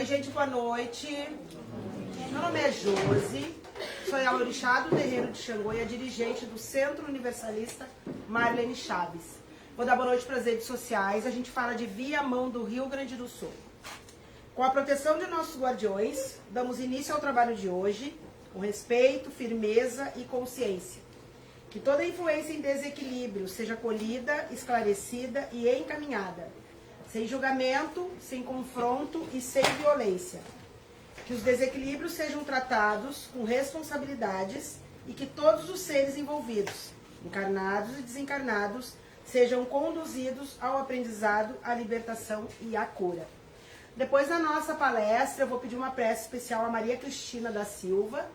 Oi, gente, boa noite. Meu nome é Josi, sou a orixá do terreiro de Xangô e a dirigente do Centro Universalista Marlene Chaves. Vou dar boa noite para as redes sociais. A gente fala de Viamão do Rio Grande do Sul. Com a proteção de nossos guardiões, damos início ao trabalho de hoje, com respeito, firmeza e consciência. Que toda influência em desequilíbrio seja colhida, esclarecida e encaminhada, sem julgamento, sem confronto e sem violência. Que os desequilíbrios sejam tratados com responsabilidades e que todos os seres envolvidos, encarnados e desencarnados, sejam conduzidos ao aprendizado, à libertação e à cura. Depois da nossa palestra, eu vou pedir uma prece especial a Maria Cristina da Silva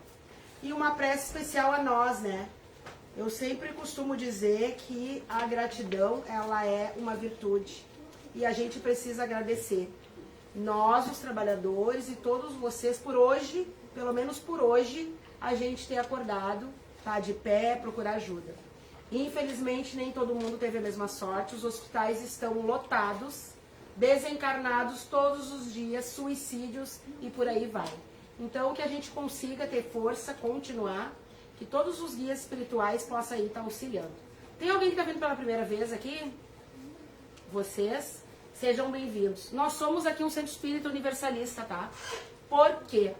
e uma prece especial a nós, né? Eu sempre costumo dizer que a gratidão, ela é uma virtude e a gente precisa agradecer. Nós, os trabalhadores e todos vocês, por hoje, pelo menos por hoje, a gente tem acordado, tá de pé, procurar ajuda. Infelizmente, nem todo mundo teve a mesma sorte, os hospitais estão lotados, desencarnados todos os dias, suicídios e por aí vai. Então, que a gente consiga ter força, continuar, que todos os guias espirituais possam aí estar auxiliando. Tem alguém que está vindo pela primeira vez aqui? Vocês, sejam bem-vindos. Nós somos aqui um centro espírita universalista, tá? Por quê?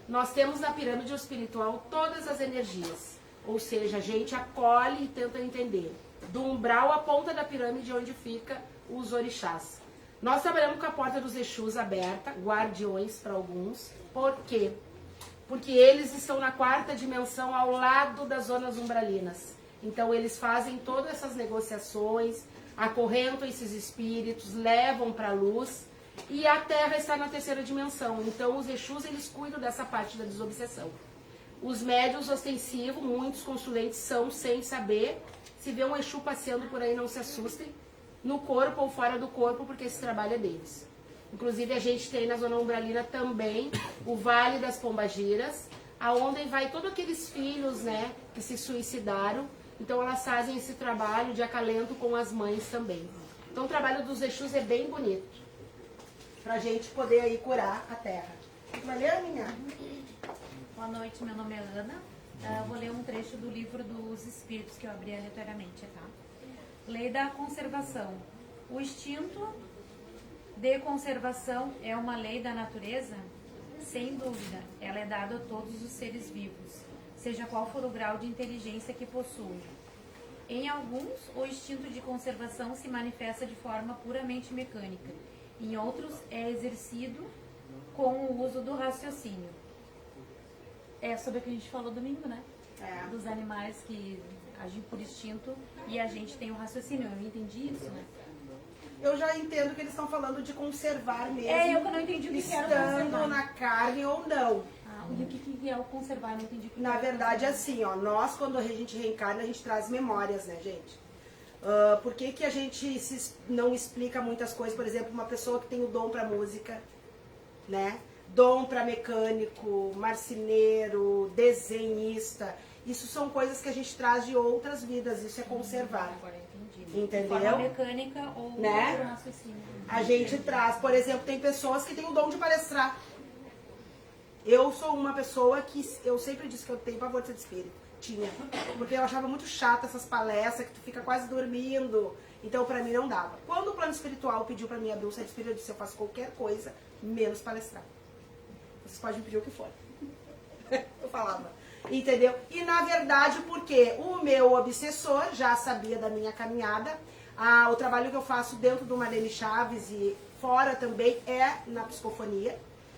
Nós temos na pirâmide espiritual todas as energias. Ou seja, a gente acolhe e tenta entender. Do umbral à ponta da pirâmide onde fica os orixás. Nós trabalhamos com a porta dos Exus aberta, guardiões para alguns. Por quê? Porque eles estão na quarta dimensão ao lado das zonas umbralinas. Então eles fazem todas essas negociações, acorrentam esses espíritos, levam para a luz e a Terra está na terceira dimensão. Então os Exus, eles cuidam dessa parte da desobsessão. Os médiuns ostensivos, muitos consulentes são sem saber. Se vê um Exu passeando por aí, não se assustem, no corpo ou fora do corpo, porque esse trabalho é deles. Inclusive a gente tem na zona umbralina também o Vale das Pombagiras, aonde vai todos aqueles filhos, né, que se suicidaram. Então elas fazem esse trabalho de acalento com as mães também. Então o trabalho dos Exus é bem bonito, pra gente poder aí curar a terra. Vai ler, Aninha? Boa noite, meu nome é Ana. Eu vou ler um trecho do livro dos Espíritos que eu abri aleatoriamente, tá? Lei da conservação. O instinto de conservação é uma lei da natureza? Sem dúvida, ela é dada a todos os seres vivos, seja qual for o grau de inteligência que possuem. Em alguns, o instinto de conservação se manifesta de forma puramente mecânica. Em outros, é exercido com o uso do raciocínio. É sobre o que a gente falou domingo, né? Dos animais que agem por instinto e a gente tem o raciocínio. Eu não entendi isso, né? Eu já entendo que eles estão falando de conservar mesmo. Eu que não entendi o que era conservar. Estando na carne ou não. E o que é o conservar? Não entendi o que Na era verdade, conservar. assim, ó, nós quando a gente reencarna, a gente traz memórias, né, gente? Por que que a gente não explica muitas coisas? Por exemplo, uma pessoa que tem o dom para música, né? Dom para mecânico, marceneiro, desenhista. Isso são coisas que a gente traz de outras vidas, isso é conservar. Agora eu entendi. Entendeu? De forma mecânica ou Né? por raciocínio. A gente traz, por exemplo, tem pessoas que têm o dom de palestrar. Eu sou uma pessoa que, eu sempre disse que eu tenho pavor de ser de espírito. Tinha. Porque eu achava muito chata essas palestras, que tu fica quase dormindo. Então, pra mim, não dava. Quando o plano espiritual pediu pra mim abrir o centro espírita, eu disse, eu faço qualquer coisa, menos palestrar. Vocês podem me pedir o que for. Eu falava. Entendeu? E, na verdade, porque o meu obsessor já sabia da minha caminhada. O trabalho que eu faço dentro do Marlene Chaves e fora também é na psicofonia.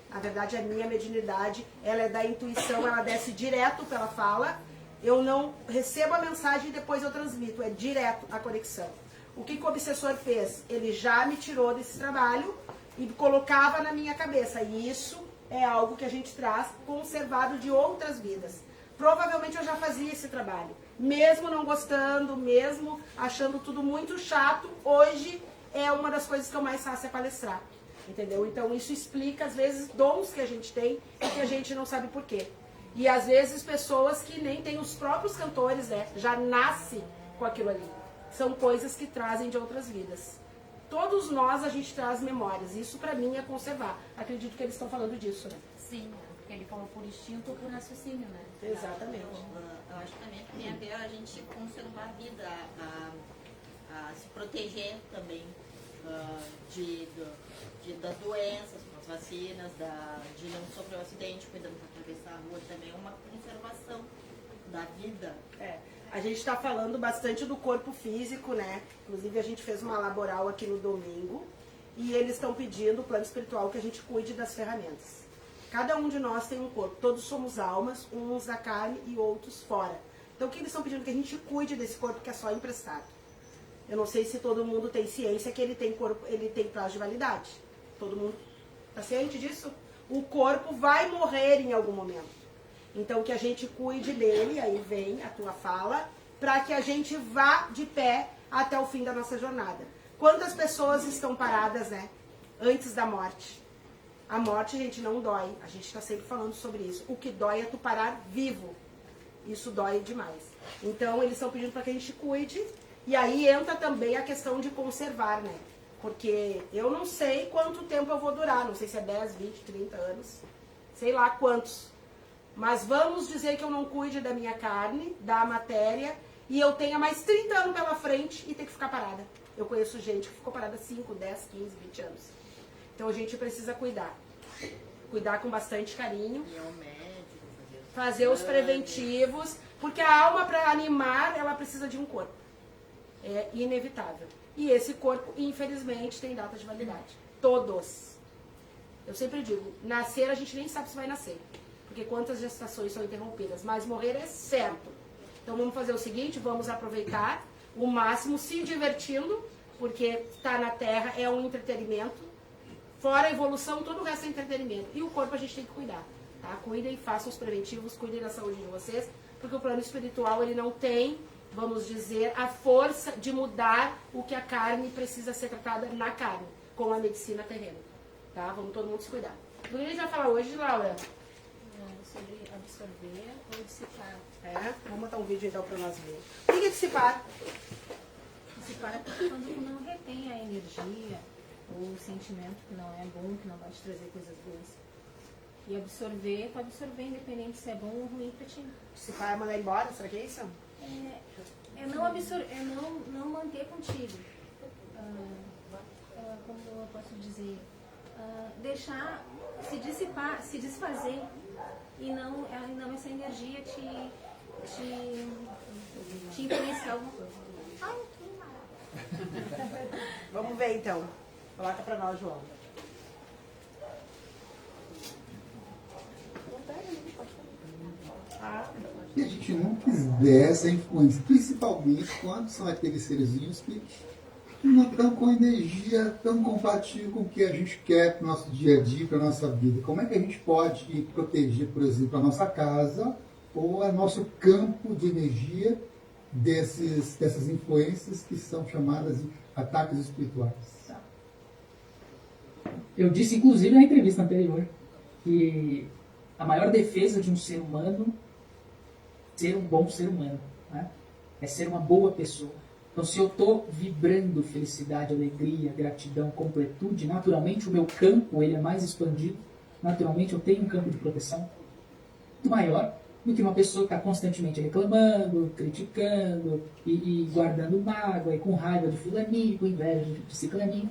Na verdade, a minha mediunidade, ela é da intuição, ela desce direto pela fala. Eu não recebo a mensagem e depois eu transmito, é direto a conexão. O que o obsessor fez? Ele já me tirou desse trabalho e colocava na minha cabeça. E isso é algo que a gente traz conservado de outras vidas. Provavelmente eu já fazia esse trabalho. Mesmo não gostando, mesmo achando tudo muito chato, hoje é uma das coisas que eu mais faço é palestrar. Entendeu? Então isso explica, às vezes, dons que a gente tem e que a gente não sabe por quê. E às vezes pessoas que nem têm os próprios cantores, né? Já nascem com aquilo ali. São coisas que trazem de outras vidas. todos nós a gente traz memórias. Isso para mim é conservar. Acredito que eles estão falando disso, né? Sim, porque ele falou por instinto ou por raciocínio, né? Exatamente. Eu acho também que tem a ver a gente conservar a vida, a se proteger também das doenças, com as vacinas, de não sofrer um acidente, cuidando de atravessar a rua, também é uma conservação da vida. A gente está falando bastante do corpo físico, né? Inclusive a gente fez uma laboral aqui no domingo e eles estão pedindo, o plano espiritual, que a gente cuide das ferramentas. Cada um de nós tem um corpo, todos somos almas, uns da carne e outros fora. Então o que eles estão pedindo? Que a gente cuide desse corpo que é só emprestado. Eu não sei se todo mundo tem ciência que ele tem corpo, ele tem prazo de validade. Todo mundo está ciente disso? O corpo vai morrer em algum momento. Então que a gente cuide dele, aí vem a tua fala, para que a gente vá de pé até o fim da nossa jornada. Quantas pessoas estão paradas, né, antes da morte? A morte, gente, não dói. A gente está sempre falando sobre isso. O que dói é tu parar vivo. Isso dói demais. Então eles estão pedindo para que a gente cuide. E aí entra também a questão de conservar, né? Porque eu não sei quanto tempo eu vou durar. Não sei se é 10, 20, 30 anos. Sei lá quantos. Mas vamos dizer que eu não cuide da minha carne, da matéria, e eu tenha mais 30 anos pela frente e ter que ficar parada. Eu conheço gente que ficou parada 5, 10, 15, 20 anos. Então a gente precisa cuidar. Cuidar com bastante carinho. E ao médico, fazer os preventivos, porque a alma, para animar, ela precisa de um corpo. É inevitável. E esse corpo, infelizmente, tem data de validade. Todos. Eu sempre digo, nascer a gente nem sabe se vai nascer. Porque quantas gestações são interrompidas, mas morrer é certo. Então vamos fazer o seguinte, vamos aproveitar o máximo, se divertindo, porque estar na Terra é um entretenimento. Fora a evolução, todo o resto é entretenimento. E o corpo a gente tem que cuidar. Tá? Cuidem, façam os preventivos, cuidem da saúde de vocês, porque o plano espiritual ele não tem, vamos dizer, a força de mudar o que a carne precisa ser tratada na carne, com a medicina terrena. Tá? Vamos todo mundo se cuidar. O que a gente vai falar hoje, Laura? Sobre absorver ou dissipar. Vamos botar um vídeo então para nós ver. O que é dissipar? Dissipar é quando tu não retém a energia ou o sentimento que não é bom, que não vai te trazer coisas boas. E absorver, tu absorver independente se é bom ou ruim pra ti. Dissipar é mandar embora, será que é isso? É não absorver, é não manter contigo. Como eu posso dizer? Deixar se dissipar, se desfazer. E não essa energia te influenciar alguma coisa. Ai, que maravilha. Vamos ver então. Coloca para nós, João. Que a gente não quiser essa influência, principalmente quando são aqueles serzinhos que não estão com energia tão compatível com o que a gente quer para o nosso dia a dia, para a nossa vida. Como é que a gente pode proteger, por exemplo, a nossa casa ou o nosso campo de energia dessas influências que são chamadas de ataques espirituais? Eu disse, inclusive, na entrevista anterior, que a maior defesa de um ser humano é ser um bom ser humano, né? É ser uma boa pessoa. Então, se eu estou vibrando felicidade, alegria, gratidão, completude, naturalmente o meu campo ele é mais expandido, naturalmente eu tenho um campo de proteção muito maior do que uma pessoa que está constantemente reclamando, criticando e guardando mágoa e com raiva de fulaninho, com inveja de ciclaninho.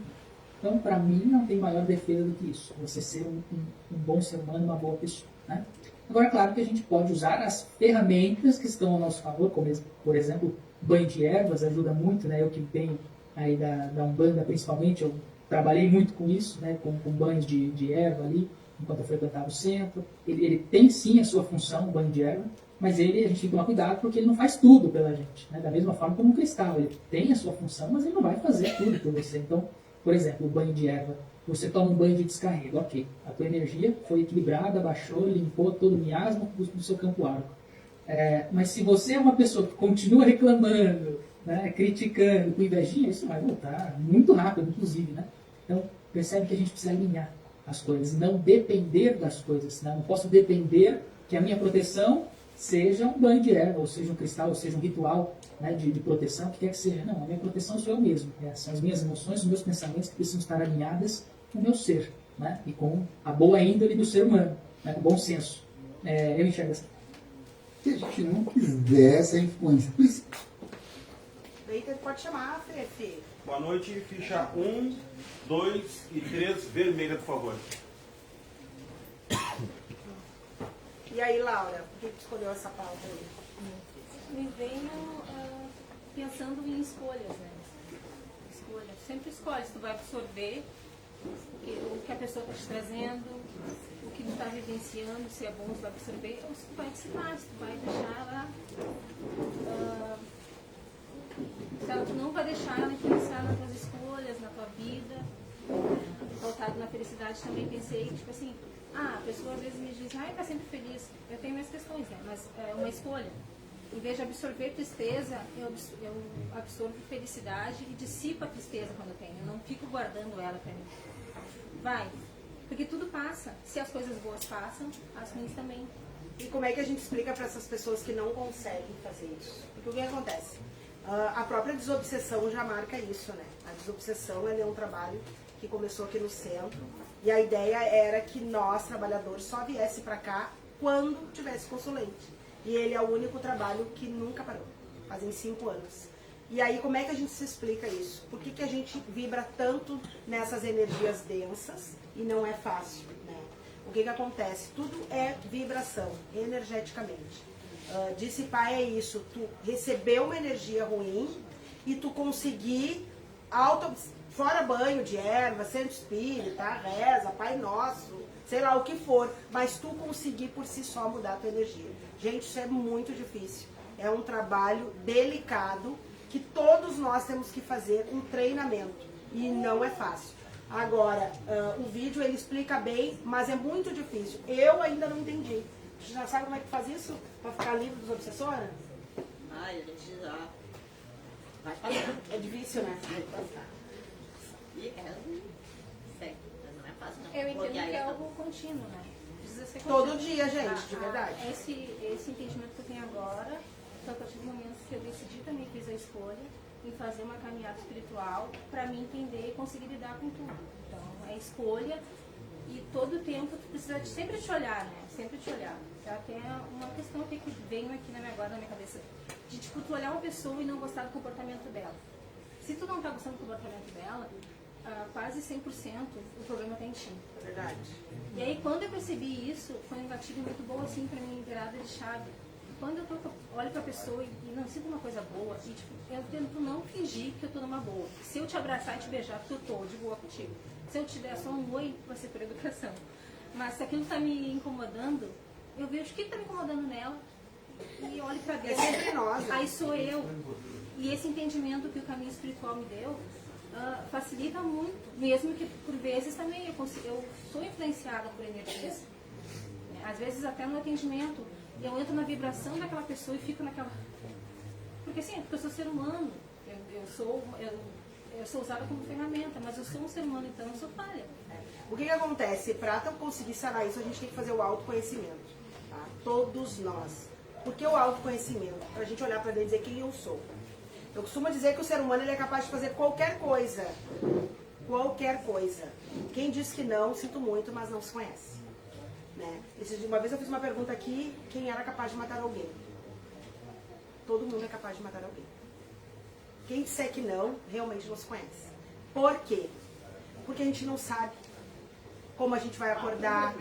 Então, para mim, não tem maior defesa do que isso. Você ser um bom ser humano, uma boa pessoa, né? Agora, claro que a gente pode usar as ferramentas que estão ao nosso favor, como, por exemplo, banho de ervas ajuda muito, né? Eu que venho aí da Umbanda, principalmente, eu trabalhei muito com isso, né? Com banhos de erva ali, enquanto eu frequentava o centro. Ele tem sim a sua função, o banho de erva, mas a gente tem que tomar cuidado porque ele não faz tudo pela gente, né? Da mesma forma como um cristal, ele tem a sua função, mas ele não vai fazer tudo por você. Então, por exemplo, o banho de erva, você toma um banho de descarrego, ok. A tua energia foi equilibrada, baixou, limpou todo o miasma do seu campo áurico. Mas se você é uma pessoa que continua reclamando, né, criticando, com invejinha, isso vai voltar muito rápido, inclusive, né? Então, percebe que a gente precisa alinhar as coisas, não depender das coisas. Né? Não posso depender que a minha proteção seja um banho de erva, ou seja um cristal, ou seja um ritual, né, de proteção, o que quer que seja. Não, a minha proteção sou eu mesmo. São as minhas emoções, os meus pensamentos que precisam estar alinhadas com o meu ser, né, e com a boa índole do ser humano, né, com o bom senso. Eu enxergo assim. Se a gente não quiser essa influência, Daí pode chamar, Fefe. Boa noite, ficha 1, 2 e 3, vermelha, por favor. E aí, Laura, por que tu escolheu essa pauta aí? Me venho pensando em escolhas, né? Escolha. Sempre escolhe se tu vai absorver o que a pessoa está te trazendo, o que tu está vivenciando, se é bom, se vai absorver, ou se tu vai dissipar, se tu vai deixar ela. Se ela, tu não vai deixar ela influenciar nas tuas escolhas, na tua vida. Voltado na felicidade também pensei, tipo assim, a pessoa às vezes me diz, tá sempre feliz. Eu tenho minhas questões, né? Mas é uma escolha. Em vez de absorver tristeza, eu absorvo felicidade e dissipo a tristeza quando eu tenho. Eu não fico guardando ela pra mim. Vai. Porque tudo passa. Se as coisas boas passam, as ruins também. E como é que a gente explica para essas pessoas que não conseguem fazer isso? Porque o que acontece? A própria desobsessão já marca isso, né? A desobsessão é um trabalho que começou aqui no centro. E a ideia era que nós, trabalhadores, só viesse para cá quando tivesse consulente. E ele é o único trabalho que nunca parou. Fazem 5 anos. E aí, como é que a gente se explica isso? Por que a gente vibra tanto nessas energias densas e não é fácil, né? O que acontece? Tudo é vibração, energeticamente. Dissipar é isso, tu receber uma energia ruim e tu conseguir fora banho de erva, centro espírita, reza, Pai Nosso, sei lá o que for, mas tu conseguir por si só mudar a tua energia. Gente, isso é muito difícil. É um trabalho delicado que todos nós temos que fazer um treinamento e não é fácil. Agora, o vídeo ele explica bem, mas é muito difícil. Eu ainda não entendi. Você já sabe como é que faz isso? Pra ficar livre dos obsessores? A gente já vai passar. É difícil, né? Vai passar. E segue, mas não é fácil não. Eu entendo Porque que aí é tá- algo contínuo, né? Precisa ser Todo contínuo. dia, gente, de verdade. Esse entendimento que eu tenho agora foi a partir do momento que eu decidi também, fiz a escolha em fazer uma caminhada espiritual para me entender e conseguir lidar com tudo. Então, é escolha e todo o tempo tu precisa sempre te olhar, né? Sempre te olhar. Tá? Tem uma questão que vem aqui agora na minha cabeça, de tipo, tu olhar uma pessoa e não gostar do comportamento dela. Se tu não tá gostando do comportamento dela, quase 100% o problema tá em ti. É verdade. E aí, quando eu percebi isso, foi um gatilho muito bom, assim, pra mim, virada de chave. Quando eu olho pra pessoa e não sinto uma coisa boa, e, tipo, eu tento não fingir que eu tô numa boa. Se eu te abraçar e te beijar, porque eu tô de boa contigo. Se eu te der só um oi, vai ser por educação. Mas se aquilo tá me incomodando, eu vejo o que tá me incomodando nela e olho pra dentro. É sempre nós, né? Aí sou eu. E esse entendimento que o caminho espiritual me deu, facilita muito, mesmo que por vezes também eu sou influenciada por energias. Às vezes até no atendimento, eu entro na vibração daquela pessoa e fico naquela... Porque assim, porque eu sou ser humano, eu sou usada como ferramenta, mas eu sou um ser humano, então eu sou falha. O que acontece? Para eu conseguir sanar isso, a gente tem que fazer o autoconhecimento. Tá? Todos nós. Por que o autoconhecimento? Para a gente olhar para dentro e dizer quem eu sou. Eu costumo dizer que o ser humano ele é capaz de fazer qualquer coisa. Qualquer coisa. Quem diz que não, sinto muito, mas não se conhece. Né? Uma vez eu fiz uma pergunta aqui, quem era capaz de matar alguém? Todo mundo é capaz de matar alguém. Quem disser que não, realmente não se conhece. Por quê? Porque a gente não sabe como a gente vai acordar,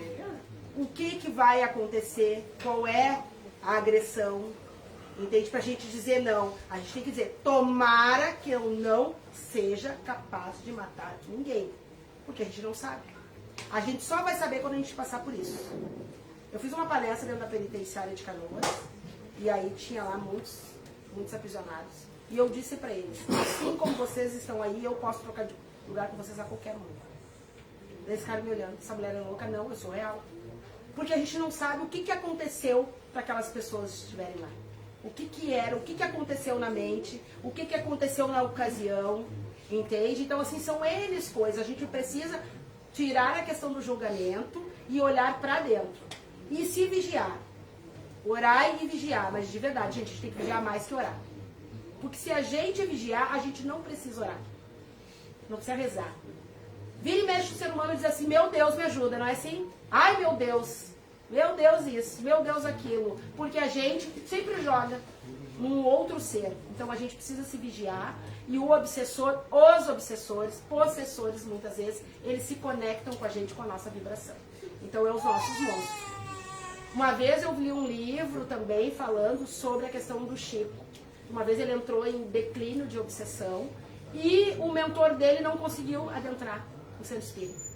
o que vai acontecer, qual é a agressão. Entende? Pra gente dizer não. A gente tem que dizer, tomara que eu não seja capaz de matar ninguém. Porque a gente não sabe. A gente só vai saber quando a gente passar por isso. Eu fiz uma palestra dentro da penitenciária de Canoas. E aí tinha lá muitos aprisionados. E eu disse pra eles, assim como vocês estão aí, eu posso trocar de lugar com vocês a qualquer momento. Eles ficaram me olhando, essa mulher é louca. Não, eu sou real. Porque a gente não sabe o que aconteceu para aquelas pessoas estiverem lá. O que era, o que aconteceu na mente, o que aconteceu na ocasião, entende? Então, assim, são N coisas. A gente precisa tirar a questão do julgamento e olhar para dentro. E se vigiar. Orar e vigiar, mas de verdade, gente, a gente tem que vigiar mais que orar. Porque se a gente vigiar, a gente não precisa orar. Não precisa rezar. Vira e mexe o ser humano e diz assim, meu Deus, me ajuda, não é assim? Ai, meu Deus isso, meu Deus aquilo. Porque a gente sempre joga num outro ser. Então a gente precisa se vigiar. E o obsessor, os obsessores, possessores, muitas vezes, eles se conectam com a gente, com a nossa vibração. Então é os nossos monstros. Uma vez eu li um livro também falando sobre a questão do Chico. Uma vez ele entrou em declínio de obsessão e o mentor dele não conseguiu adentrar no centro espírita.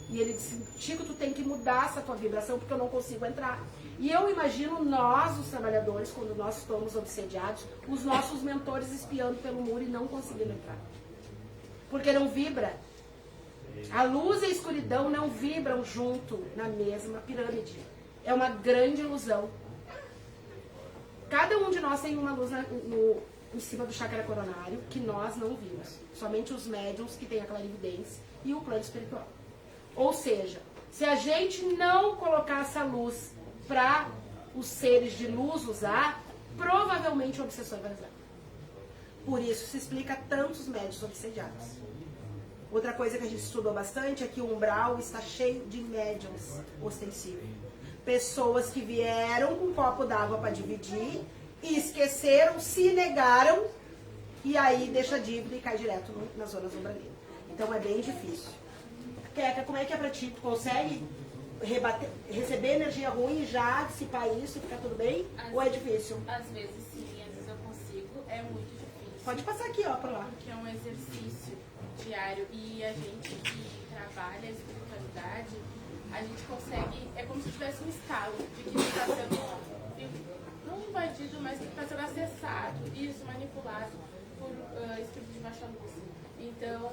E ele disse, Chico, tu tem que mudar essa tua vibração porque eu não consigo entrar. E eu imagino nós, os trabalhadores, quando nós estamos obsediados, os nossos mentores espiando pelo muro e não conseguindo entrar. Porque não vibra. A luz e a escuridão não vibram junto na mesma pirâmide. É uma grande ilusão. Cada um de nós tem uma luz em cima do chakra coronário que nós não vimos. Somente os médiums que têm a clarividência e o plano espiritual. Ou seja, se a gente não colocar essa luz para os seres de luz usar, provavelmente o obsessor vai usar. Por isso se explica tantos médiuns obsediados. Outra coisa que a gente estudou bastante é que o umbral está cheio de médiums ostensivos. Pessoas que vieram com um copo d'água para dividir e esqueceram, se negaram e aí deixa a dívida e cai direto nas zonas umbralinas. Então é bem difícil. Queca, como é que é pra ti? Tu consegue receber energia ruim e já dissipar isso e ficar tudo bem? Ou é difícil? Às vezes sim, às vezes eu consigo. É muito difícil. Pode passar aqui, ó, por lá. Porque é um exercício diário e a gente que trabalha a espiritualidade, a gente consegue, é como se tivesse um estalo de que está sendo, não invadido, mas que está sendo acessado, isso, manipulado por espíritos de baixa luz. Então,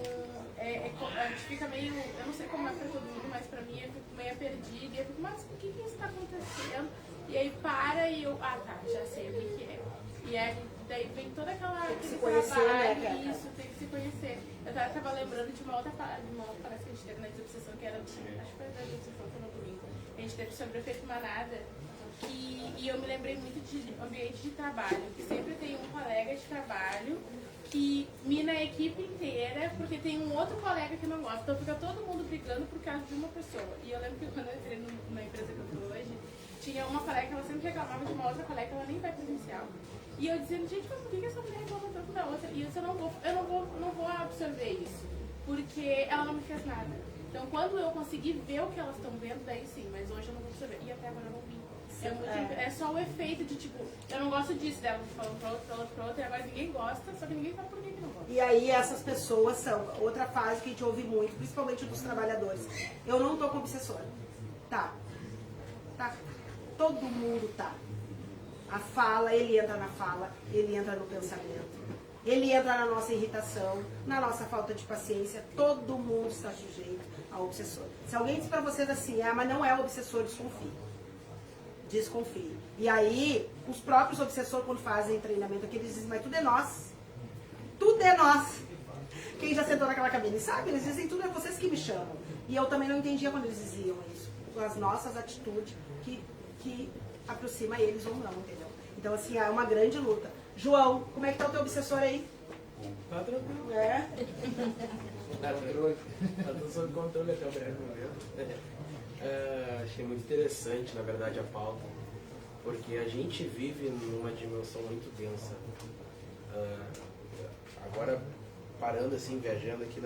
a gente fica meio, eu não sei como é para todo mundo, mas para mim eu fico meio perdida, e eu fico, mas o que isso está acontecendo? E aí para e eu, tá, já sei o que é. E aí, daí vem toda aquele trabalho, né, isso, tem que se conhecer. Eu tava lembrando de uma outra palestra que a gente teve na desobsessão, que era, acho que foi na desobsessão, foi no domingo. A gente teve sobre o efeito manada, e eu me lembrei muito de ambiente de trabalho, que sempre tem um colega de trabalho que mina a equipe inteira, porque tem um outro colega que não gosta. Então fica todo mundo brigando por causa de uma pessoa. E eu lembro que quando eu entrei na empresa que eu tô hoje, tinha uma colega que ela sempre reclamava de uma outra colega que ela nem vai presencial. E eu dizendo, gente, mas por que essa mulher reclama tanto da outra? E eu não vou absorver isso, porque ela não me fez nada. Então quando eu conseguir ver o que elas estão vendo, daí sim, mas hoje eu não vou absorver. E até agora eu não vi. É só o efeito de tipo, eu não gosto disso, dela falando pra outra, e agora ninguém gosta, só que ninguém sabe por que não gosta. E aí essas pessoas são outra fase que a gente ouve muito, principalmente dos trabalhadores. Eu não tô com obsessor. Tá. Todo mundo tá. A fala, ele entra na fala, ele entra no pensamento, ele entra na nossa irritação, na nossa falta de paciência. Todo mundo está sujeito ao obsessor. Se alguém diz pra vocês assim, mas não é o obsessor, desconfie. E aí, os próprios obsessores, quando fazem treinamento aqui, eles dizem, mas tudo é nós. Tudo é nós. Quem já sentou naquela cabine sabe, eles dizem, tudo é vocês que me chamam. E eu também não entendia quando eles diziam isso. As nossas atitudes que aproxima eles ou não, entendeu? Então, assim, é uma grande luta. João, como é que tá o teu obsessor aí? Tá tranquilo. É? Tá tudo sob controle até o breve momento. Achei muito interessante, na verdade, a pauta, porque a gente vive numa dimensão muito densa. Agora, parando assim, viajando aqui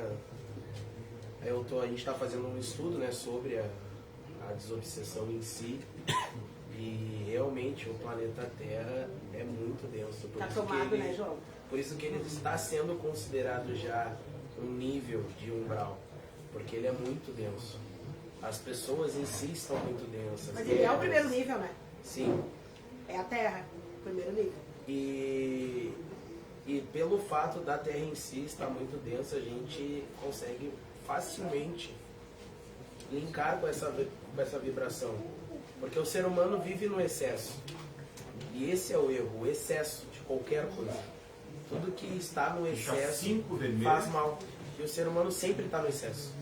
a gente está fazendo um estudo, né, sobre a desobsessão em si, e realmente o planeta Terra é muito denso. Tá tomado, né, João? Por isso que ele está sendo considerado já um nível de umbral, porque ele é muito denso. As pessoas em si estão muito densas. Mas ele é o primeiro nível, né? Sim. É a Terra, o primeiro nível. E pelo fato da Terra em si estar muito densa, a gente consegue facilmente linkar com essa vibração. Porque o ser humano vive no excesso. E esse é o erro, o excesso de qualquer coisa. Tudo que está no excesso faz mal. E o ser humano sempre está no excesso.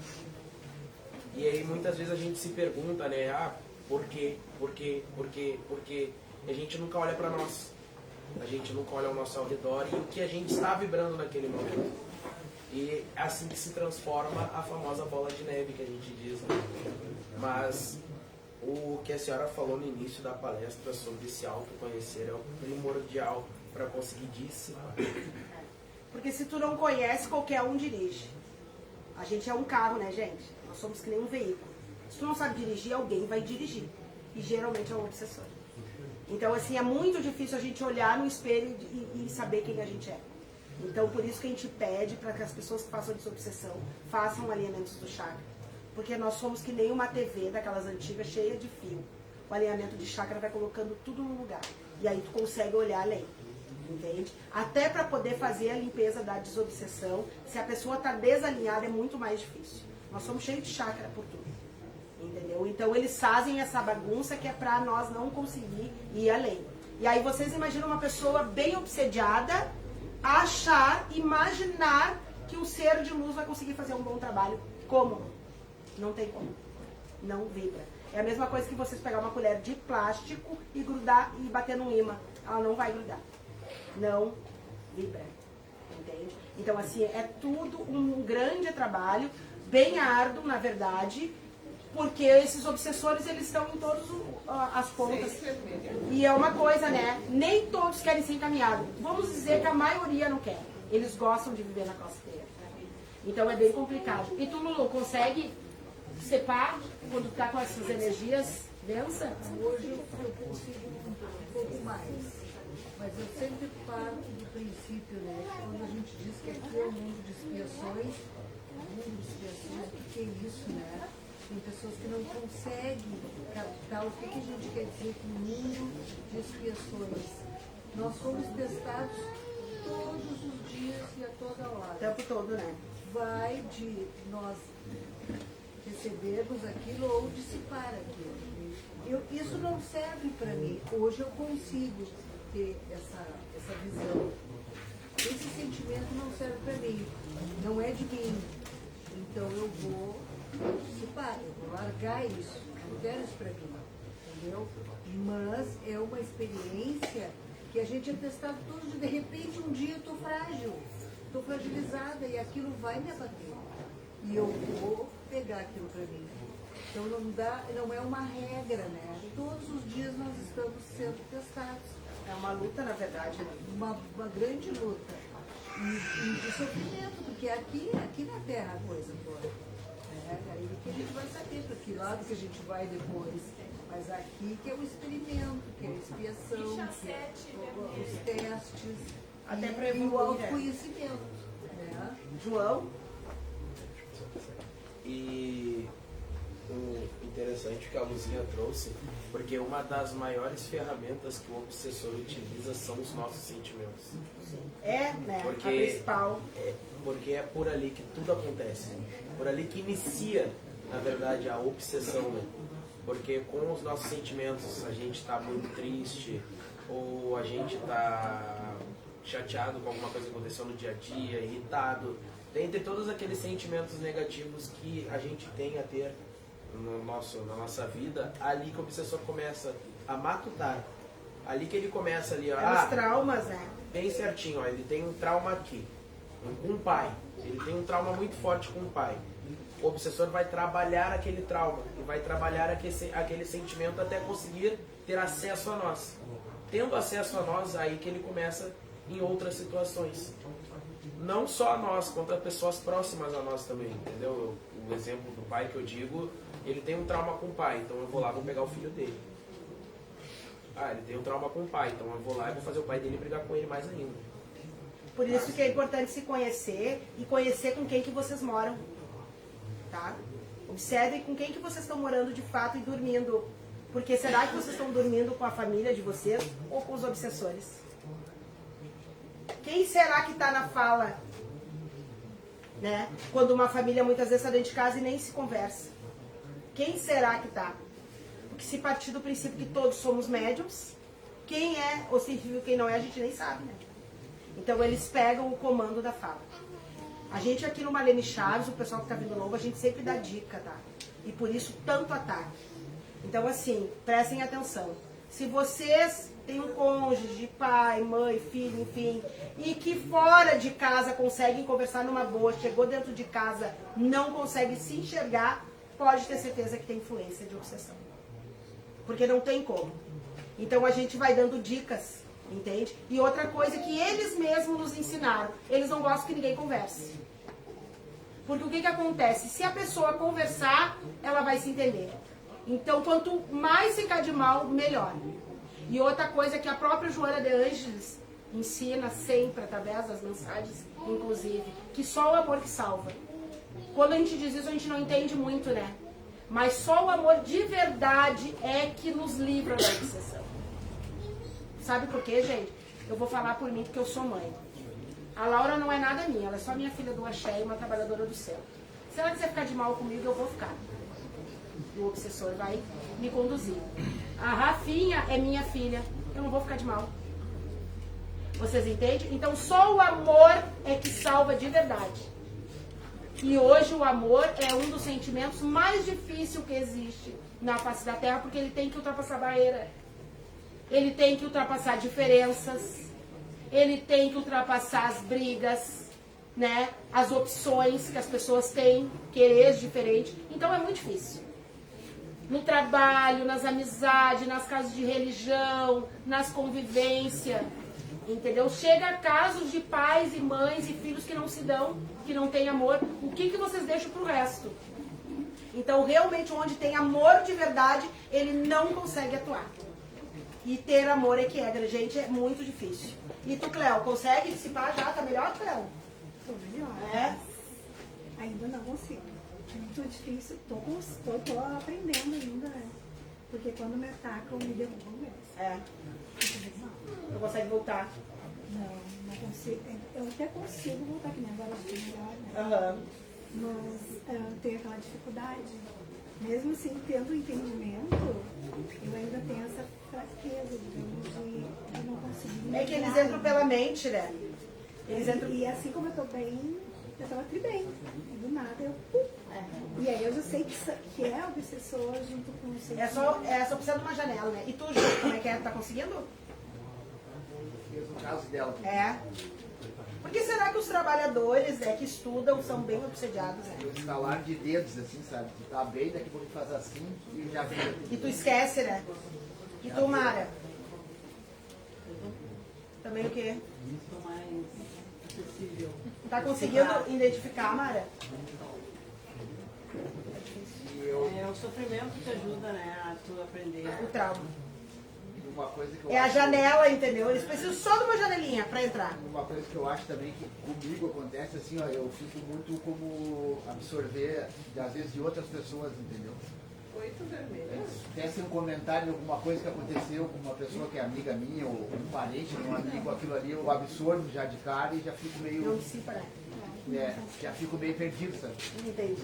E aí muitas vezes a gente se pergunta, né? Por quê? e a gente nunca olha para nós. A gente nunca olha ao nosso ao redor e o que a gente está vibrando naquele momento. E é assim que se transforma a famosa bola de neve que a gente diz, né? Mas o que a senhora falou no início da palestra sobre se autoconhecer é o primordial para conseguir dissipar. Porque se tu não conhece, qualquer um dirige. A gente é um carro, né, gente? Nós somos que nem um veículo. Se tu não sabe dirigir, alguém vai dirigir. E geralmente é um obsessor. Então, assim, é muito difícil a gente olhar no espelho e saber quem a gente é. Então, por isso que a gente pede para que as pessoas que façam desobsessão façam alinhamentos do chakra. Porque nós somos que nem uma TV daquelas antigas, cheia de fio. O alinhamento de chakra vai colocando tudo no lugar. E aí tu consegue olhar além. Entende? Até para poder fazer a limpeza da desobsessão, se a pessoa está desalinhada, é muito mais difícil. Nós somos cheios de chakra por tudo. Entendeu? Então eles fazem essa bagunça que é para nós não conseguir ir além. E aí vocês imaginam uma pessoa bem obsediada imaginar que o ser de luz vai conseguir fazer um bom trabalho. Como? Não tem como. Não vibra. É a mesma coisa que vocês pegar uma colher de plástico e grudar e bater num imã. Ela não vai grudar. Não vibra. Entende? Então, assim, é tudo um grande trabalho, bem árduo, na verdade, porque esses obsessores, eles estão em todas as pontas. E é uma coisa, né? Nem todos querem ser encaminhados. Vamos dizer que a maioria não quer. Eles gostam de viver na costeira. Então é bem complicado. E tu, Lulu, consegue separar quando tu tá com essas energias densas? Hoje eu consigo um pouco mais. Mas eu sempre parto do princípio, né? Quando a gente diz que aqui é um mundo de expiações, o que é isso, né? Tem pessoas que não conseguem captar o que a gente quer dizer com mundo de expiações. Nós somos testados todos os dias e a toda hora. O tempo todo, né? Vai de nós recebermos aquilo ou dissipar aquilo. Isso não serve para mim. Hoje eu consigo ter essa visão. Esse sentimento não serve para mim. Não é de mim. Então eu vou dissipar, eu vou largar isso. Eu não quero isso para mim. Entendeu? Mas é uma experiência que a gente é testado todos de repente um dia eu estou frágil, estou fragilizada e aquilo vai me abater. E eu vou pegar aquilo para mim. Então não é uma regra, né? Todos os dias nós estamos sendo testados. É uma luta, na verdade, né? Uma grande luta. E de sofrimento, porque aqui na Terra a coisa toda. Aí que a gente vai saber para que lado que a gente vai depois. Mas aqui que é o experimento, que é a expiação, que é os testes, até para e o autoconhecimento. Né? João? E o interessante que a Luzinha trouxe, porque uma das maiores ferramentas que o obsessor utiliza são os nossos sentimentos. É, né? Porque a principal. Porque é por ali que tudo acontece. Por ali que inicia, na verdade, a obsessão, né? Porque com os nossos sentimentos, a gente está muito triste, ou a gente está chateado com alguma coisa que aconteceu no dia a dia, irritado. Dentre todos aqueles sentimentos negativos que a gente tem a ter na nossa vida, ali que o obsessor começa a matutar. Ali que ele começa ali, ó. Os traumas, né? Bem certinho, ó, ele tem um trauma aqui, com o pai. Ele tem um trauma muito forte com o pai. O obsessor vai trabalhar aquele trauma e vai trabalhar aquele sentimento até conseguir ter acesso a nós. Tendo acesso a nós, aí que ele começa em outras situações. Não só a nós, quanto a pessoas próximas a nós também, entendeu? O exemplo do pai que eu digo, ele tem um trauma com o pai, então eu vou lá e vou pegar o filho dele. Ah, ele tem um trauma com o pai, então eu vou lá e vou fazer o pai dele brigar com ele mais ainda. Por isso que é importante se conhecer e conhecer com quem que vocês moram. Tá? Observem com quem que vocês estão morando de fato e dormindo. Porque será que vocês estão dormindo com a família de vocês ou com os obsessores? Quem será que está na fala? Né? Quando uma família muitas vezes está dentro de casa e nem se conversa. Quem será que está? Porque se partir do princípio que todos somos médiums, quem é ossífico e quem não é, a gente nem sabe, né? Então eles pegam o comando da fala. A gente aqui no Marlene Chaves, o pessoal que está vindo novo, a gente sempre dá dica, tá? E por isso tanto ataque. Então assim, prestem atenção. Se vocês têm um cônjuge, pai, mãe, filho, enfim, e que fora de casa conseguem conversar numa boa, chegou dentro de casa, não consegue se enxergar, pode ter certeza que tem influência de obsessão. Porque não tem como. Então a gente vai dando dicas, entende? E outra coisa que eles mesmos nos ensinaram, eles não gostam que ninguém converse. Porque o que acontece? Se a pessoa conversar, ela vai se entender. Então, quanto mais ficar de mal, melhor. E outra coisa que a própria Joana de Ângeles ensina sempre, através das mensagens, inclusive, que só o amor que salva. Quando a gente diz isso, a gente não entende muito, né? Mas só o amor de verdade é que nos livra da obsessão. Sabe por quê, gente? Eu vou falar por mim, porque eu sou mãe. A Laura não é nada minha, ela é só minha filha do axé e uma trabalhadora do céu. Se ela quiser ficar de mal comigo, eu vou ficar. O obsessor vai me conduzir. A Rafinha é minha filha, eu não vou ficar de mal. Vocês entendem? Então só o amor é que salva de verdade. E hoje o amor é um dos sentimentos mais difíceis que existe na face da Terra, porque ele tem que ultrapassar barreira. Ele tem que ultrapassar diferenças. Ele tem que ultrapassar as brigas, né? As opções que as pessoas têm, quereres diferentes. Então é muito difícil. No trabalho, nas amizades, nas casas de religião, nas convivências, entendeu? Chega a casos de pais e mães e filhos que não se dão, que não têm amor. O que vocês deixam pro resto? Então, realmente, onde tem amor de verdade, ele não consegue atuar. E ter amor é que é, gente, é muito difícil. E tu, Cléo, consegue dissipar já? Tá melhor, Cléo? Tô melhor. É? Ainda não consigo. É muito difícil. Tô aprendendo ainda, né? Porque quando me atacam, me derrubam mesmo. É. Não consegue voltar. Não consigo. Eu até consigo voltar, que nem agora eu estou melhor, né? Aham. Mas eu tenho aquela dificuldade. Mesmo assim, tendo entendimento, eu ainda tenho essa fraqueza, digamos, de não conseguir. É que eles entram pela mente, né? Eles entram... E assim como eu tô bem, eu tava tri bem. E do nada eu... E aí eu já sei que é obsessor junto com o seu... É só precisa de uma janela, né? E tu, Ju, como é que é? Tá conseguindo? Fez o caso dela. É. Por que será que os trabalhadores que estudam são bem obsediados, né? O estalar de dedos, assim, sabe? Tu tá bem, daqui a pouco tu faz assim e já vem. E tu esquece, né? E tu, Mara? Também o quê? Isso mais acessível. Tá conseguindo identificar, Mara? É o sofrimento que ajuda, né, a tu aprender. O trauma. Uma coisa que eu É a acho... janela, entendeu? Eles precisam só de uma janelinha pra entrar. Uma coisa que eu acho também que comigo acontece assim, ó, eu fico muito como absorver, às vezes, de outras pessoas, entendeu? 8 vermelhas. Tem um comentário, alguma coisa que aconteceu com uma pessoa que é amiga minha, ou um parente, um amigo, aquilo ali, eu absorvo já de cara e já fico meio... Não dissipa, né? Já fico meio perdido, sabe? Entendi.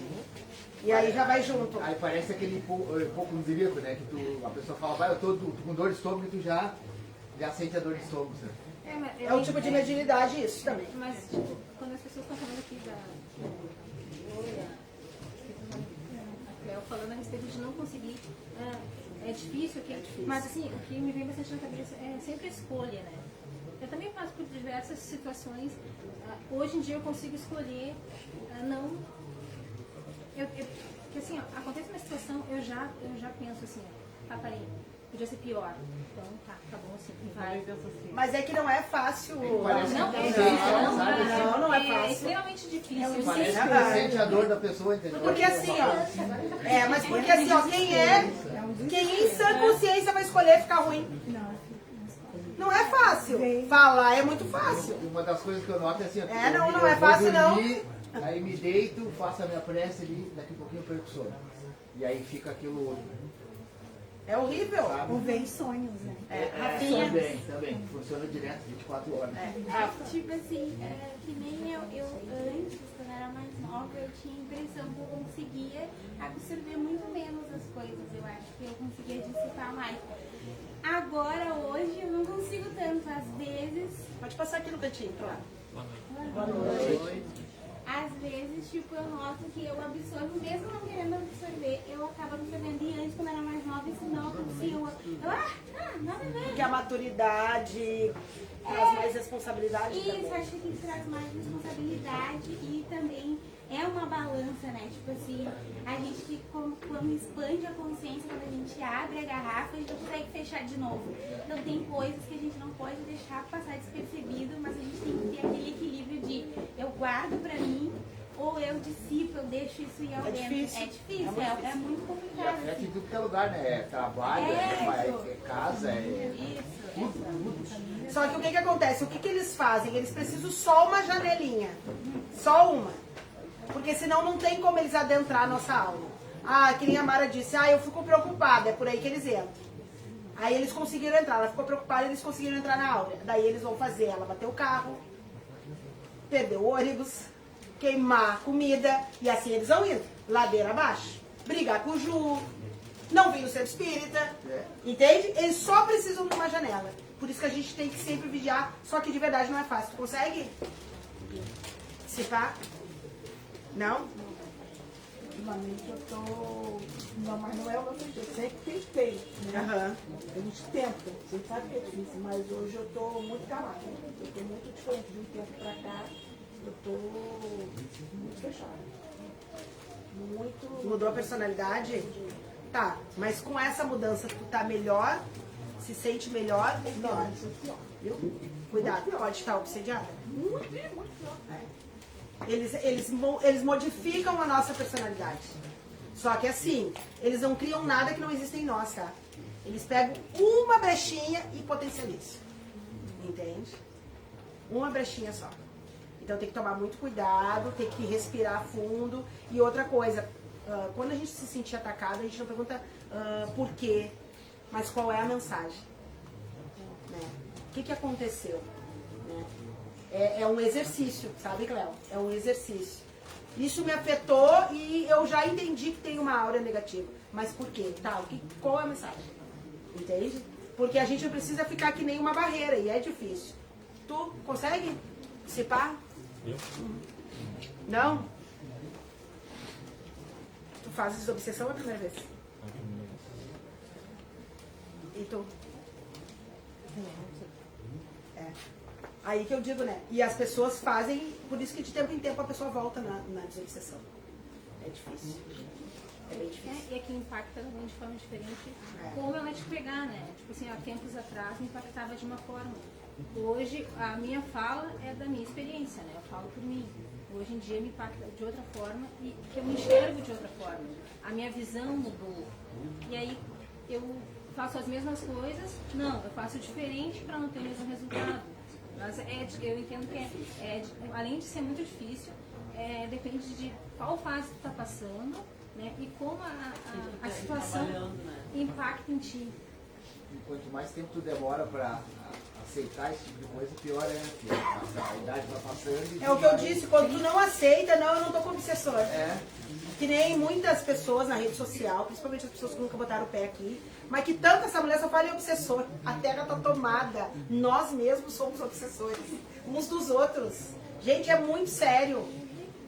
E aí já vai junto. Aí parece aquele hipocondríaco, né? Que a pessoa fala, vai, eu tô com dor de estômago e tu já sente a dor de estômago, sabe? É um tipo de mediunidade isso também. Mas, tipo, quando as pessoas estão falando aqui da Cléo falando a respeito de não conseguir, é difícil, mas assim, o que me vem bastante na cabeça é sempre a escolha, né? Eu também passo por diversas situações. Hoje em dia eu consigo escolher não... que assim, ó, acontece uma situação, eu já penso assim, tá, peraí, podia ser pior. Então tá bom assim, vai. Mas é que não é fácil. Não é fácil. É extremamente difícil. Parece que você sente a dor da pessoa, entendeu? Porque assim, ó. Mas porque assim, ó, quem em sã consciência vai escolher ficar ruim? Não é fácil. Falar é muito fácil. Uma das coisas que eu noto é assim, não é fácil dormir, não. Aí me deito, faço a minha prece ali, daqui a pouquinho eu perco o sono. E aí fica aquilo... É horrível. Ou vem sonhos, né? Também. Funciona direto, 24 horas. Tipo assim, que nem eu antes, quando eu era mais nova, eu tinha a impressão que eu conseguia absorver muito menos as coisas. Eu acho que eu conseguia dissipar mais. Agora, hoje, eu não consigo tanto. Às vezes... Pode passar aqui no cantinho, claro. Boa noite. às vezes, tipo, eu noto que eu absorvo, mesmo não querendo absorver, eu acabo absorvendo. E antes, quando eu era mais nova, isso não acontecia. Nada a ver. Porque a maturidade traz mais responsabilidade Isso, também. acho que traz mais responsabilidade e também é uma balança, né? Tipo assim, a gente que quando expande a consciência, quando a gente abre a garrafa, a gente não consegue fechar de novo. Então tem coisas que a gente não pode deixar passar despercebido, mas a gente tem que ter aquele equilíbrio de eu guardo pra mim ou eu dissipo, eu deixo isso ir ao dentro. Difícil. É difícil, é muito E complicado. afeta em tudo que é lugar, né? É trabalho, é casa, é tudo. Só que o que acontece? O que eles fazem? Eles precisam só uma janelinha. Só uma. Porque senão não tem como eles adentrar a nossa alma. Ah, que nem a Mara disse, eu fico preocupada, é por aí que eles entram. Aí eles conseguiram entrar, ela ficou preocupada, eles conseguiram entrar na Áurea. Daí eles vão fazer ela bater o carro, perder o ônibus, queimar a comida, e assim eles vão indo, ladeira abaixo. Brigar com o Ju, não vir no centro espírita, entende? Eles só precisam de uma janela. Por isso que a gente tem que sempre vigiar, só que de verdade não é fácil. Tu consegue? Se pá? Não? Ultimamente eu tô. Não, mas não é o meu jeito. Eu sempre tentei, né? A gente tenta, você sabe que é difícil, mas hoje eu tô muito calada. Eu tô muito diferente de um tempo pra cá. Eu tô muito fechada. Muito. Mudou a personalidade? Tá, mas com essa mudança tu tá melhor? Se sente melhor ou pior? Viu? Cuidado, pode estar obsediada. Muito pior. Eles modificam a nossa personalidade. Só que assim, eles não criam nada que não existe em nós, tá? Eles pegam uma brechinha e potencializam. Entende? Uma brechinha só. Então tem que tomar muito cuidado, tem que respirar fundo. E outra coisa, quando a gente se sentir atacado, a gente não pergunta por quê, mas qual é a mensagem. Né? O que aconteceu? Né? É um exercício, sabe, Cléo? É um exercício. Isso me afetou e eu já entendi que tem uma aura negativa. Mas por quê? Tá, qual é a mensagem? Entende? Porque a gente não precisa ficar que nem uma barreira e é difícil. Tu consegue se pá? Não? Tu fazes obsessão a primeira vez? E tu? É. Aí que eu digo, né? E as pessoas fazem, por isso que de tempo em tempo a pessoa volta na desobsessão. É difícil. É bem difícil. E aqui impacta também de forma diferente como ela te pegar, né? Tipo assim, há tempos atrás me impactava de uma forma. Hoje a minha fala é da minha experiência, né? Eu falo por mim. Hoje em dia me impacta de outra forma e que eu me enxergo de outra forma. A minha visão mudou. E aí eu faço as mesmas coisas, não, eu faço diferente para não ter o mesmo resultado. Mas eu entendo que além de ser muito difícil, depende de qual fase tu está passando, né? E como a situação impacta em ti. E quanto mais tempo tu demora para aceitar esse tipo de coisa, pior é. A idade vai passando. É o que eu disse, quando tu não aceita, não, eu não tô com obsessor. Que nem muitas pessoas na rede social, principalmente as pessoas que nunca botaram o pé aqui, mas que tanto essa mulher só fala em obsessor. A terra tá tomada. Nós mesmos somos obsessores. Uns dos outros. Gente, é muito sério.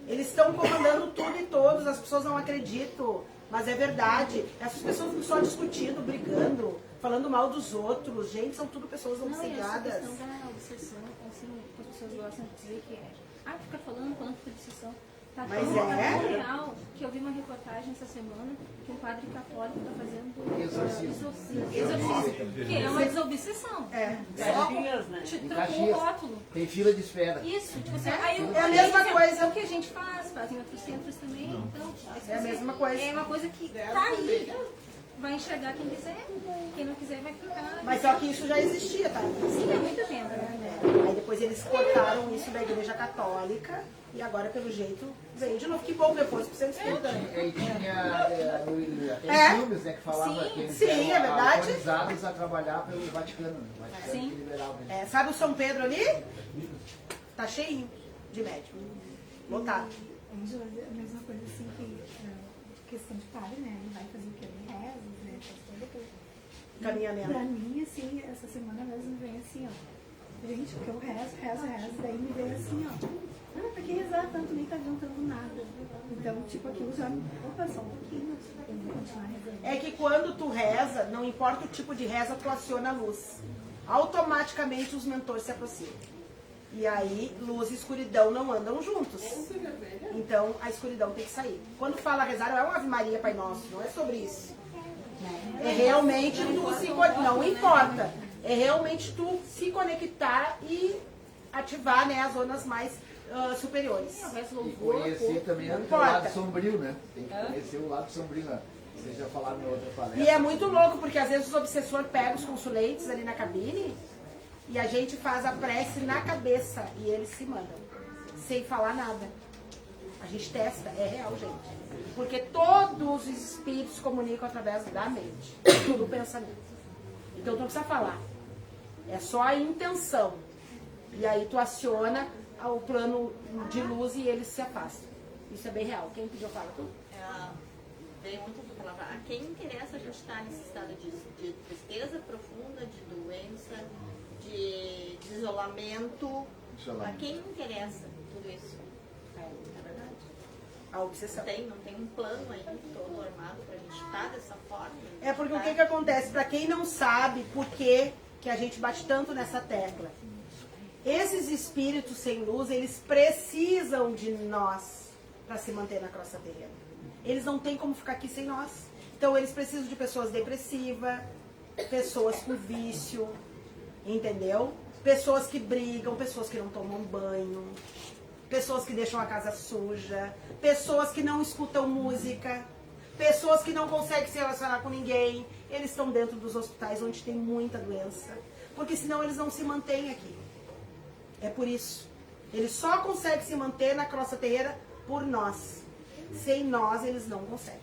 Eles estão comandando tudo e todos, as pessoas não acreditam. Mas é verdade. Essas pessoas ficam só discutindo, brigando, falando mal dos outros. Gente, são tudo pessoas obcecadas. Não, essa questão da obsessão, assim, as pessoas gostam de dizer que fica falando de obsessão. Tá Mas tão real que eu vi uma reportagem essa semana que um padre católico está fazendo exorcismo, que é uma desobsessão. Te trocou o rótulo. Tem fila de espera. Isso, tipo assim, é a mesma coisa. É o que a gente fazem outros centros também. Então, é a mesma coisa. É uma coisa que tá aí. Vai enxergar quem quiser, quem não quiser vai ficar. Mas só que isso já existia, tá? Sim, há muito tempo, né? Aí depois eles cortaram isso da Igreja Católica e agora, pelo jeito, veio de novo. Que bom depois pra você explicar. E tinha filmes, né, que falavam que eles eram autorizados a trabalhar pelo Vaticano. Sim. Sabe o São Pedro ali? Tá cheio de médico. Lotado. Ângela, a mesma coisa assim que questão de padre, né? Ele vai fazer o que? Ele reza, né? Faz toda coisa. Caminhamento. Pra mim, assim, essa semana mesmo vem assim, ó. Gente, porque eu rezo, daí me veio assim, ó. Pra que rezar tanto? Nem tá vendo tipo aquilo já, opa, só um pouquinho, eu vou continuar rezando. É que quando tu reza, não importa o tipo de reza, tu aciona a luz. Automaticamente os mentores se aproximam. E aí, luz e escuridão não andam juntos. Então, a escuridão tem que sair. Quando fala rezar, não é uma Ave Maria, Pai Nosso, não é sobre isso. É realmente tu se conectar, não importa. É realmente tu se conectar e ativar, né, as zonas mais superiores. E conhecer também o lado sombrio, né? Tem que conhecer o lado sombrio, né? Vocês já falaram na outra palestra. E é muito louco, porque às vezes os obsessores pegam os consulentes ali na cabine e a gente faz a prece na cabeça e eles se mandam, sem falar nada. A gente testa, é real, gente. Porque todos os espíritos comunicam através da mente, do pensamento. Então tu não precisa falar. É só a intenção. E aí tu aciona o plano de luz e eles se afastam. Isso é bem real. Quem pediu fala? Tu? Veio muito essa palavra. A quem interessa a gente estar nesse estado de tristeza profunda, de doença, de isolamento. A quem interessa tudo isso? É verdade. A obsessão. Não tem um plano aí todo armado pra gente estar dessa forma. É porque o que acontece? Pra quem não sabe por que a gente bate tanto nessa tecla. Esses espíritos sem luz, eles precisam de nós para se manter na crosta terrena. Eles não têm como ficar aqui sem nós. Então eles precisam de pessoas depressivas, pessoas com vício, entendeu? Pessoas que brigam, pessoas que não tomam banho, pessoas que deixam a casa suja, pessoas que não escutam música, pessoas que não conseguem se relacionar com ninguém. Eles estão dentro dos hospitais onde tem muita doença, porque senão eles não se mantêm aqui. É por isso. Eles só conseguem se manter na crosta terreira por nós. Sem nós, eles não conseguem.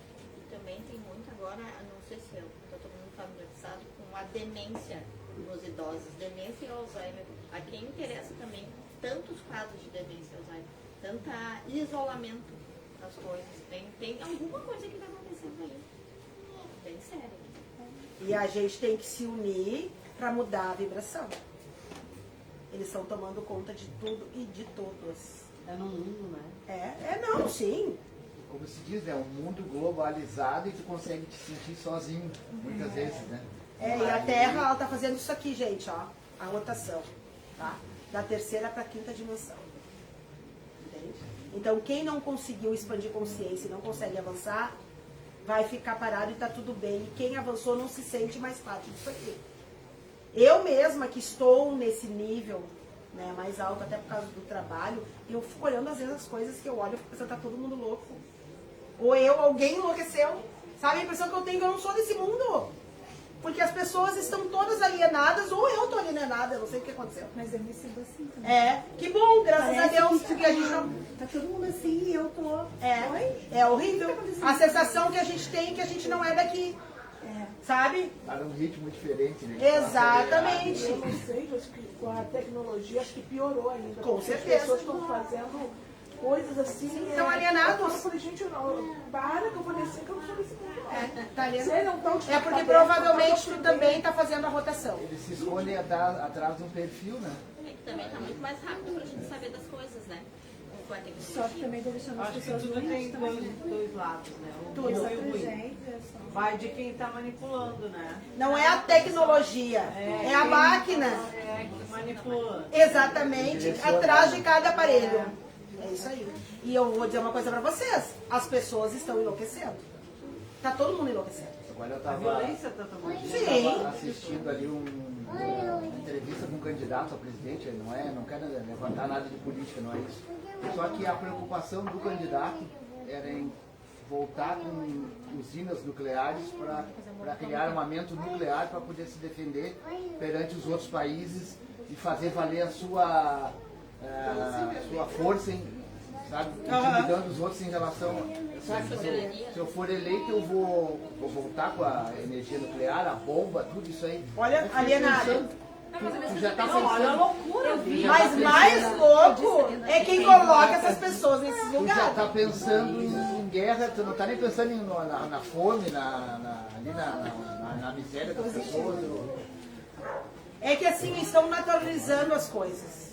Também tem muito agora, não sei se está todo mundo familiarizado com a demência nos idosos. Demência e Alzheimer. A quem interessa também tantos casos de demência e Alzheimer. Tanta isolamento das coisas. Tem alguma coisa que está acontecendo aí. Bem sério. E a gente tem que se unir para mudar a vibração. Eles estão tomando conta de tudo e de todos. É no mundo, né? Não, sim. Como se diz, né? Um mundo globalizado e tu consegue te sentir sozinho, muitas vezes, né? E a Terra, ela tá fazendo isso aqui, gente, ó. A rotação, tá? Da terceira para a quinta dimensão. Entende? Então, quem não conseguiu expandir consciência e não consegue avançar, vai ficar parado e tá tudo bem. E quem avançou não se sente mais parte disso aqui. Eu mesma, que estou nesse nível, né, mais alto, até por causa do trabalho, eu fico olhando às vezes as coisas que eu olho e fico pensando, tá todo mundo louco. Ou alguém enlouqueceu. Sabe a impressão que eu tenho que eu não sou desse mundo? Porque as pessoas estão todas alienadas, ou eu tô alienada, eu não sei o que aconteceu. Mas eu me sinto assim também. Que bom, graças Parece a Deus, que porque a gente não... Tá todo mundo assim e eu tô... É horrível. A sensação que a gente tem é que a gente não é daqui. Sabe? Tá num ritmo diferente, né? Exatamente. Eu não sei, acho que com a tecnologia acho que piorou ainda. Com porque certeza. As pessoas estão fazendo coisas assim. Estão alienados. Eu falei, gente, para que eu vou descer, que eu não sou desse mundo. Tá alienado. Você não tão de É porque cabeça, provavelmente não tu tá também tá fazendo a rotação. Eles se escondem atrás de um perfil, né? Também tá muito mais rápido pra gente saber das coisas, né? Com a tecnologia. Só que também tá deixando as Acho que pessoas tudo doentes tem também, né? dois lados, né? O Tudo. bom e o ruim. Tragédia, só. Vai de quem tá manipulando, né? Não é a tecnologia, é a quem máquina. É manipulando. Exatamente, atrás de cada aparelho. É isso aí. E eu vou dizer uma coisa pra vocês, as pessoas estão enlouquecendo. Tá todo mundo enlouquecendo. Agora eu A tava, violência tá tomando. Sim. assistindo ali uma entrevista com um candidato a presidente, não quero levantar nada de política, não é isso. Só que a preocupação do candidato era em voltar com usinas nucleares para criar armamento nuclear para poder se defender perante os outros países e fazer valer a sua força, sabe, intimidando os outros em relação. Sabe, se eu for eleito, eu vou voltar com a energia nuclear, a bomba, tudo isso aí. Olha, alienado. Tu já tá Olha a pensando. loucura, Mas mais louco é quem coloca essas pessoas nesses Tu já lugares. tá pensando em guerra, tu não tá nem pensando na fome, na miséria das pessoas. É que assim, estão naturalizando as coisas.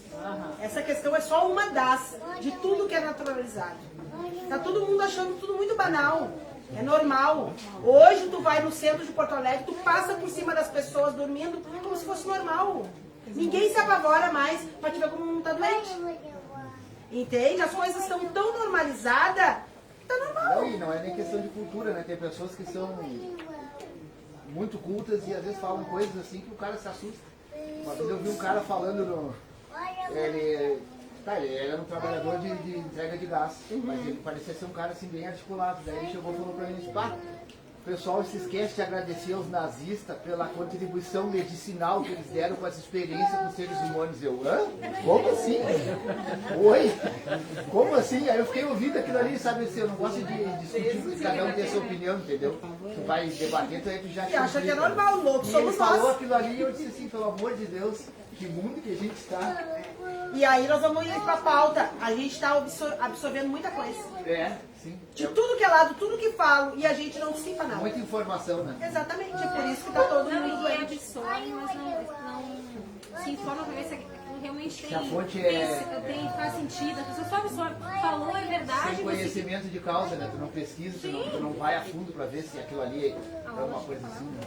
Essa questão é só uma das, de tudo que é naturalizado. Tá todo mundo achando tudo muito banal. É normal. Hoje tu vai no centro de Porto Alegre, tu passa por cima das pessoas dormindo como se fosse normal. Ninguém se apavora mais pra te ver como não tá doente. Entende? As coisas estão tão normalizadas que tá normal. Não, e não é nem questão de cultura, né? Tem pessoas que são muito cultas e às vezes falam coisas assim que o cara se assusta. Uma vez eu vi um cara falando no... Ele era um trabalhador de entrega de gás, mas ele parecia ser um cara assim bem articulado. Daí ele chegou e falou pra mim, disse, pá, o pessoal se esquece de agradecer aos nazistas pela contribuição medicinal que eles deram com essa experiência com os seres humanos. Eu, hã? Como assim? Oi? Como assim? Aí eu fiquei ouvindo aquilo ali, sabe assim, eu não gosto de discutir, porque cada um tem a sua opinião, entendeu? Tu vai debater, tu já E acha que é normal, louco, e somos ele falou nós. aquilo ali e eu disse assim, pelo amor de Deus, que mundo que a gente está. E aí nós vamos ir pra pauta. A gente está absorvendo muita coisa. É, sim. De tudo que é lado, tudo que falo, e a gente não dissipa nada. Muita informação, né? Exatamente, é por isso que tá todo mundo Não, e doente. absorve, mas não se informa pra ver se aquilo realmente Se a fonte é- faz sentido. A pessoa só absorve. Falou, é verdade. Sem conhecimento de causa, né? Tu não pesquisa, tu não vai a fundo pra ver se aquilo ali é uma coisa assim, né?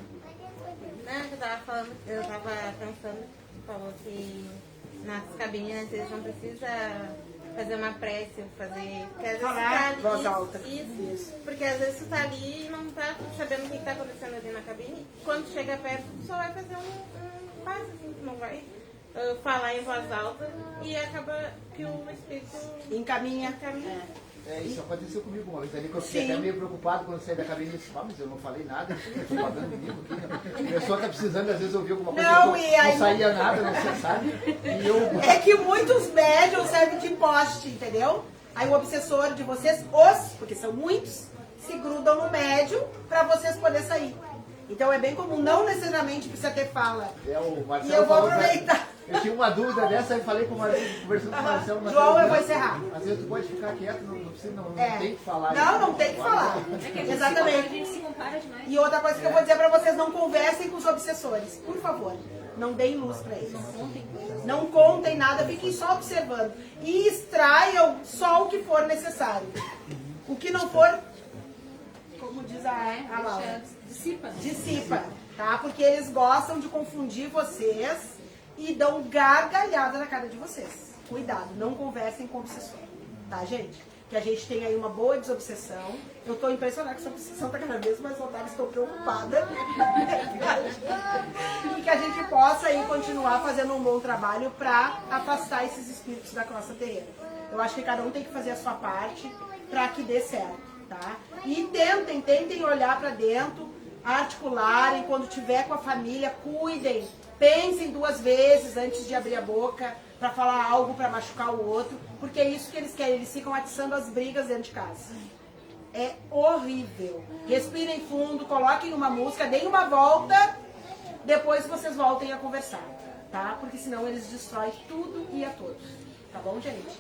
Não, eu tava pensando, falou que nas cabines às vezes não precisa fazer uma prece, fazer. Porque às vezes Falar tu voz tá ali, alta. Isso. Porque às vezes tu tá ali e não tá sabendo o que tá acontecendo ali na cabine. Quando chega perto, tu só vai fazer um passo, assim, tu não vai falar em voz alta e acaba que o espírito encaminha. É, isso aconteceu comigo uma vez ali, que eu fiquei Sim. até meio preocupado quando eu saí da cabine e disse, mas eu não falei nada, eu tô pagando livro aqui, né? A pessoa tá precisando, às vezes, ouvir alguma coisa, Não, que e aí- não saía nada, você sabe? E eu... É que muitos médiums servem de poste, entendeu? Aí o obsessor de vocês, porque são muitos, se grudam no médium pra vocês poderem sair. Então é bem comum, não necessariamente precisa ter fala. É, o Marcelo E eu vou falou, aproveitar. Eu tinha uma dúvida dessa, eu falei com o Marcelo, conversando com o Marcelo. João, eu vou encerrar. Às vezes tu pode ficar quieto, não precisa, não É. tem que falar. Não tem que falar. Exatamente. A gente se compara demais. E outra coisa que eu vou dizer pra vocês, não conversem com os obsessores, por favor. Não deem luz pra eles. Não contem nada, fiquem só observando. E extraiam só o que for necessário. O que não for, como diz a Laura, dissipa, tá? Porque eles gostam de confundir vocês e dão gargalhada na cara de vocês. Cuidado, não conversem com obsessor, tá, gente? Que a gente tem aí uma boa desobsessão. Eu tô impressionada que essa obsessão tá cada vez mais voltada, estou preocupada. E que a gente possa aí continuar fazendo um bom trabalho para afastar esses espíritos da nossa terreira. Eu acho que cada um tem que fazer a sua parte para que dê certo, tá? E tentem olhar para dentro, articularem, quando tiver com a família, cuidem, pensem 2 vezes antes de abrir a boca para falar algo para machucar o outro, porque é isso que eles querem, eles ficam atiçando as brigas dentro de casa. É horrível. Respirem fundo, coloquem uma música, deem uma volta, depois vocês voltem a conversar, tá? Porque senão eles destroem tudo e a todos. Tá bom, gente?